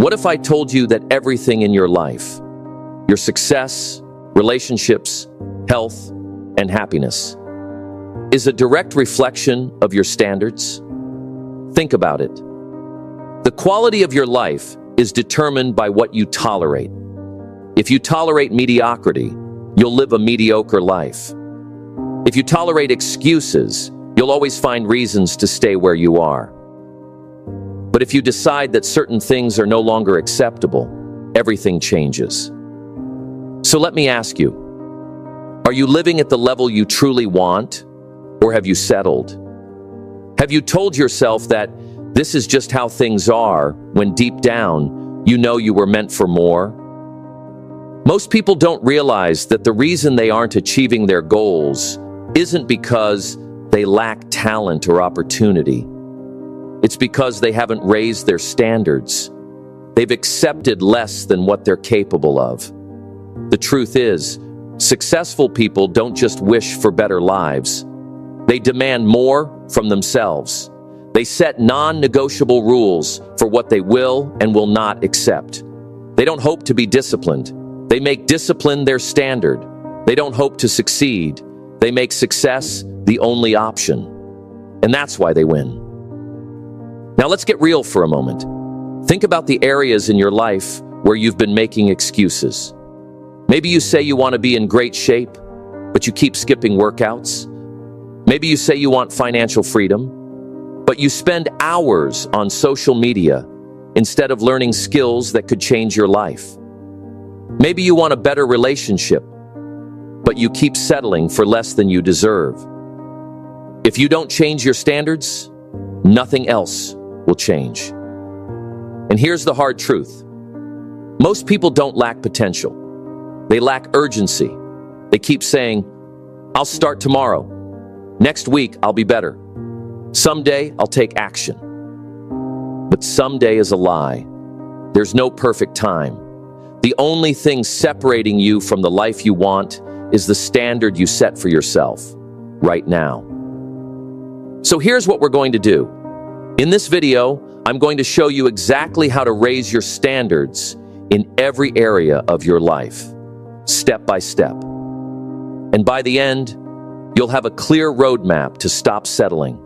What if I told you that everything in your life, your success, relationships, health, and happiness, is a direct reflection of your standards? Think about it. The quality of your life is determined by what you tolerate. If you tolerate mediocrity, you'll live a mediocre life. If you tolerate excuses, you'll always find reasons to stay where you are. But if you decide that certain things are no longer acceptable, everything changes. So let me ask you, are you living at the level you truly want, or have you settled? Have you told yourself that this is just how things are, when deep down, you know you were meant for more? Most people don't realize that the reason they aren't achieving their goals isn't because they lack talent or opportunity. It's because they haven't raised their standards. They've accepted less than what they're capable of. The truth is, successful people don't just wish for better lives. They demand more from themselves. They set non-negotiable rules for what they will and will not accept. They don't hope to be disciplined. They make discipline their standard. They don't hope to succeed. They make success the only option. And that's why they win. Now let's get real for a moment. Think about the areas in your life where you've been making excuses. Maybe you say you want to be in great shape, but you keep skipping workouts. Maybe you say you want financial freedom, but you spend hours on social media instead of learning skills that could change your life. Maybe you want a better relationship, but you keep settling for less than you deserve. If you don't change your standards, nothing else will change. And here's the hard truth. Most people don't lack potential. They lack urgency. They keep saying, I'll start tomorrow. Next week, I'll be better. Someday, I'll take action. But someday is a lie. There's no perfect time. The only thing separating you from the life you want is the standard you set for yourself right now. So here's what we're going to do. In this video, I'm going to show you exactly how to raise your standards in every area of your life, step by step. And by the end, you'll have a clear roadmap to stop settling,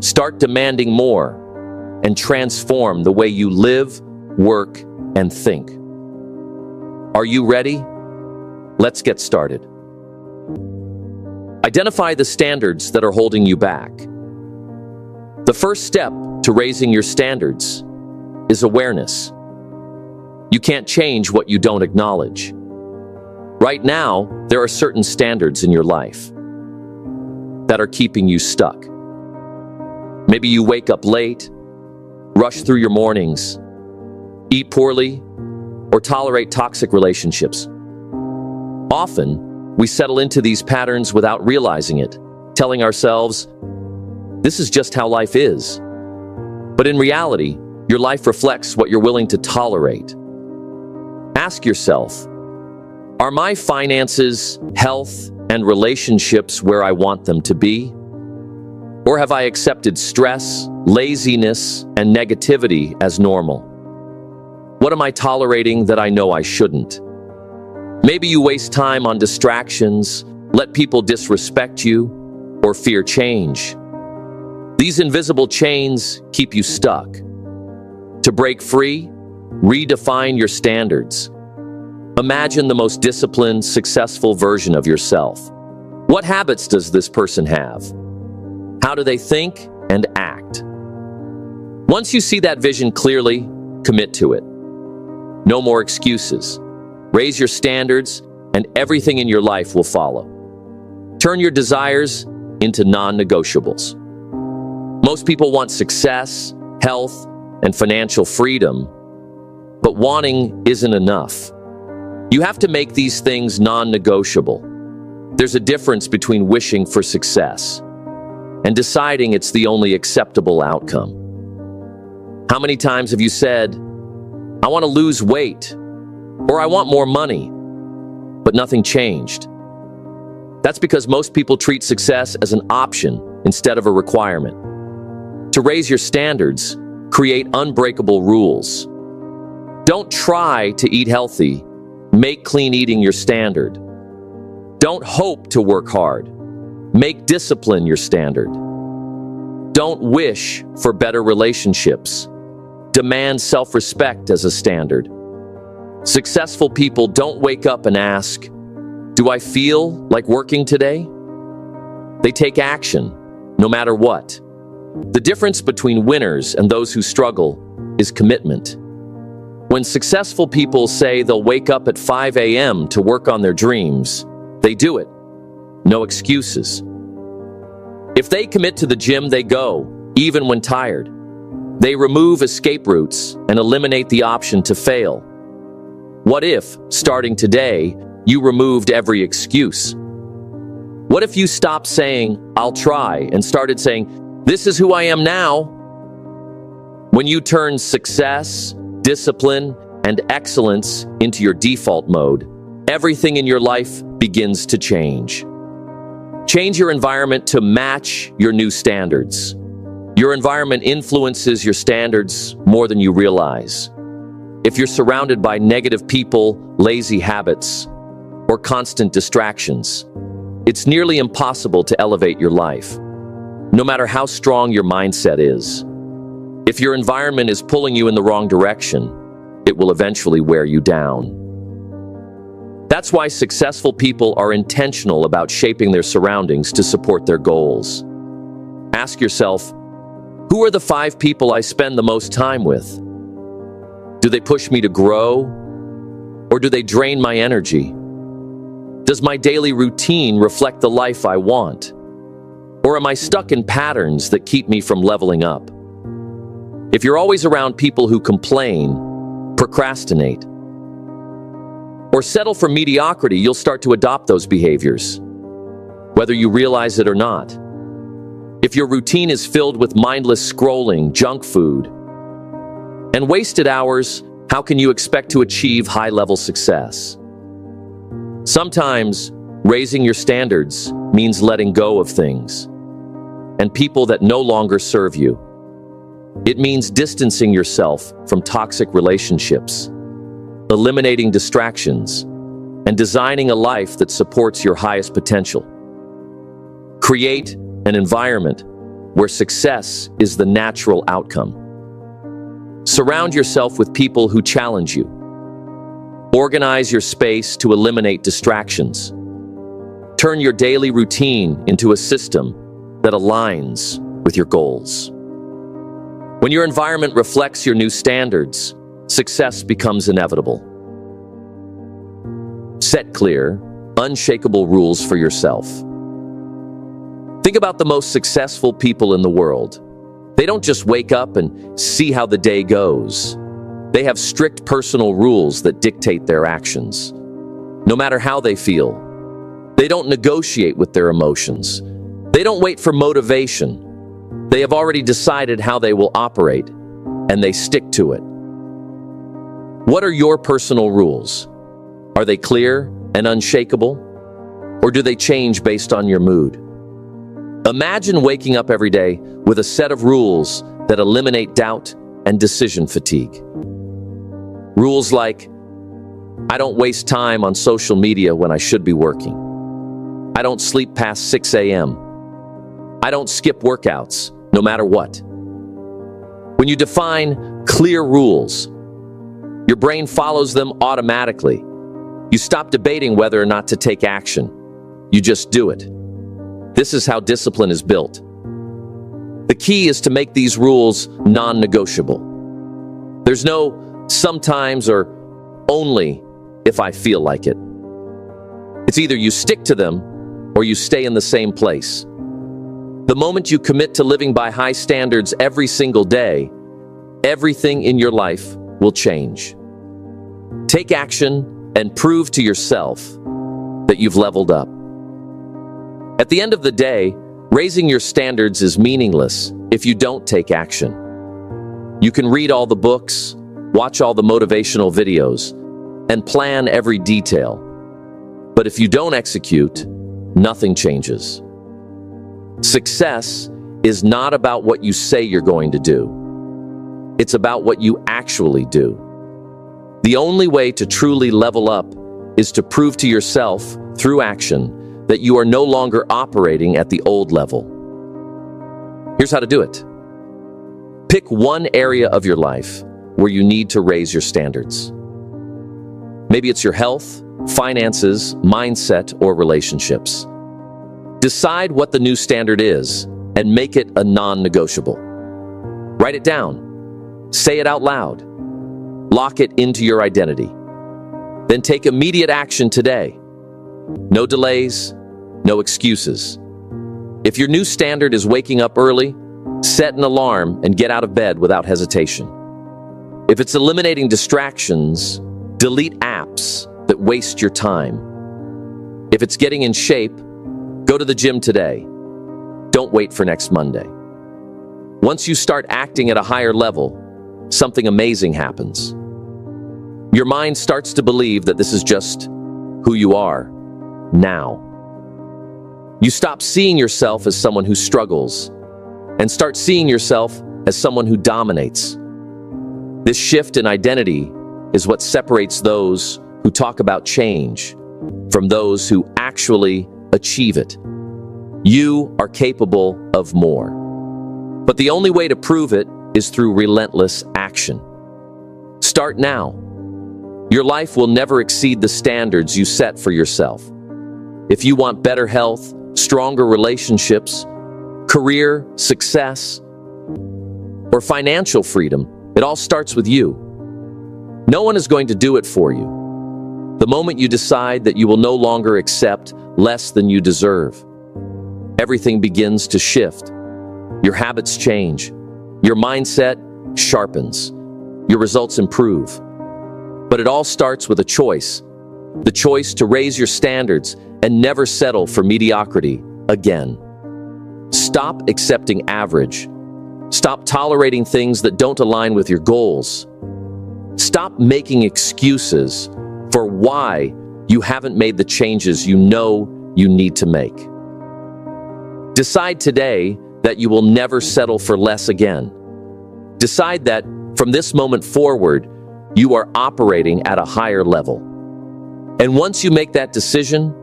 start demanding more, and transform the way you live, work, and think. Are you ready? Let's get started. Identify the standards that are holding you back. The first step to raising your standards is awareness. You can't change what you don't acknowledge. Right now, there are certain standards in your life that are keeping you stuck. Maybe you wake up late, rush through your mornings, eat poorly, or tolerate toxic relationships. Often, we settle into these patterns without realizing it, telling ourselves, this is just how life is. But in reality, your life reflects what you're willing to tolerate. Ask yourself, are my finances, health, and relationships where I want them to be? Or have I accepted stress, laziness, and negativity as normal? What am I tolerating that I know I shouldn't? Maybe you waste time on distractions, let people disrespect you, or fear change. These invisible chains keep you stuck. To break free, redefine your standards. Imagine the most disciplined, successful version of yourself. What habits does this person have? How do they think and act? Once you see that vision clearly, commit to it. No more excuses. Raise your standards, and everything in your life will follow. Turn your desires into non-negotiables. Most people want success, health, and financial freedom, but wanting isn't enough. You have to make these things non-negotiable. There's a difference between wishing for success and deciding it's the only acceptable outcome. How many times have you said, I want to lose weight, or I want more money, but nothing changed? That's because most people treat success as an option instead of a requirement. To raise your standards, create unbreakable rules. Don't try to eat healthy. Make clean eating your standard. Don't hope to work hard. Make discipline your standard. Don't wish for better relationships. Demand self-respect as a standard. Successful people don't wake up and ask, "Do I feel like working today?" They take action, no matter what. The difference between winners and those who struggle is commitment. When successful people say they'll wake up at 5 a.m. to work on their dreams, they do it. No excuses. If they commit to the gym, they go, even when tired. They remove escape routes and eliminate the option to fail. What if, starting today, you removed every excuse? What if you stopped saying, "I'll try," and started saying, "This is who I am now"? When you turn success, discipline, and excellence into your default mode, everything in your life begins to change. Change your environment to match your new standards. Your environment influences your standards more than you realize. If you're surrounded by negative people, lazy habits, or constant distractions, it's nearly impossible to elevate your life, no matter how strong your mindset is. If your environment is pulling you in the wrong direction, it will eventually wear you down. That's why successful people are intentional about shaping their surroundings to support their goals. Ask yourself, who are the 5 people I spend the most time with? Do they push me to grow, or do they drain my energy? Does my daily routine reflect the life I want? Or am I stuck in patterns that keep me from leveling up? If you're always around people who complain, procrastinate, or settle for mediocrity, you'll start to adopt those behaviors, whether you realize it or not. If your routine is filled with mindless scrolling, junk food, and wasted hours, how can you expect to achieve high-level success? Sometimes, raising your standards means letting go of things and people that no longer serve you. It means distancing yourself from toxic relationships, eliminating distractions, and designing a life that supports your highest potential. Create an environment where success is the natural outcome. Surround yourself with people who challenge you. Organize your space to eliminate distractions. Turn your daily routine into a system that aligns with your goals. When your environment reflects your new standards, success becomes inevitable. Set clear, unshakable rules for yourself. Think about the most successful people in the world. They don't just wake up and see how the day goes. They have strict personal rules that dictate their actions. No matter how they feel, they don't negotiate with their emotions. They don't wait for motivation. They have already decided how they will operate, and they stick to it. What are your personal rules? Are they clear and unshakable? Or do they change based on your mood? Imagine waking up every day with a set of rules that eliminate doubt and decision fatigue. Rules like, I don't waste time on social media when I should be working. I don't sleep past 6 a.m. I don't skip workouts, no matter what. When you define clear rules, your brain follows them automatically. You stop debating whether or not to take action. You just do it. This is how discipline is built. The key is to make these rules non-negotiable. There's no sometimes or only if I feel like it. It's either you stick to them or you stay in the same place. The moment you commit to living by high standards every single day, everything in your life will change. Take action and prove to yourself that you've leveled up. At the end of the day, raising your standards is meaningless if you don't take action. You can read all the books, watch all the motivational videos, and plan every detail. But if you don't execute, nothing changes. Success is not about what you say you're going to do. It's about what you actually do. The only way to truly level up is to prove to yourself, through action, that you are no longer operating at the old level. Here's how to do it. Pick one area of your life where you need to raise your standards. Maybe it's your health, finances, mindset, or relationships. Decide what the new standard is and make it a non-negotiable. Write it down. Say it out loud. Lock it into your identity. Then take immediate action today. No delays, no excuses. If your new standard is waking up early, set an alarm and get out of bed without hesitation. If it's eliminating distractions, delete apps that waste your time. If it's getting in shape, go to the gym today. Don't wait for next Monday. Once you start acting at a higher level, something amazing happens. Your mind starts to believe that this is just who you are now. You stop seeing yourself as someone who struggles and start seeing yourself as someone who dominates. This shift in identity is what separates those who talk about change from those who actually achieve it. You are capable of more. But the only way to prove it is through relentless action. Start now. Your life will never exceed the standards you set for yourself. If you want better health, stronger relationships, career success, or financial freedom, it all starts with you. No one is going to do it for you. The moment you decide that you will no longer accept less than you deserve, everything begins to shift. Your habits change. Your mindset sharpens. Your results improve. But it all starts with a choice. The choice to raise your standards and never settle for mediocrity again. Stop accepting average. Stop tolerating things that don't align with your goals. Stop making excuses for why you haven't made the changes you know you need to make. Decide today that you will never settle for less again. Decide that from this moment forward, you are operating at a higher level. And once you make that decision,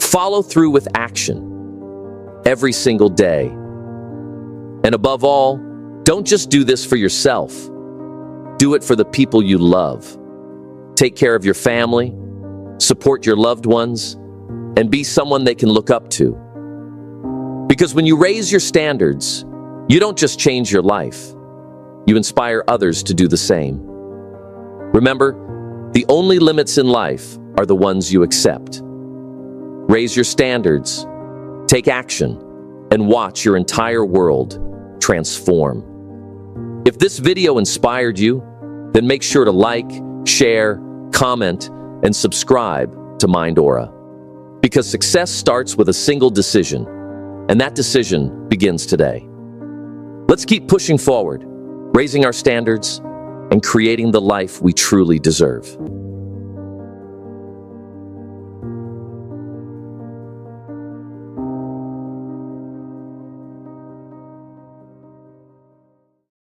follow through with action every single day. And above all, don't just do this for yourself. Do it for the people you love. Take care of your family, support your loved ones, and be someone they can look up to. Because when you raise your standards, you don't just change your life, you inspire others to do the same. Remember, the only limits in life are the ones you accept. Raise your standards, take action, and watch your entire world transform. If this video inspired you, then make sure to like, share, comment, and subscribe to Mind Aura. Because success starts with a single decision, and that decision begins today. Let's keep pushing forward, raising our standards, and creating the life we truly deserve.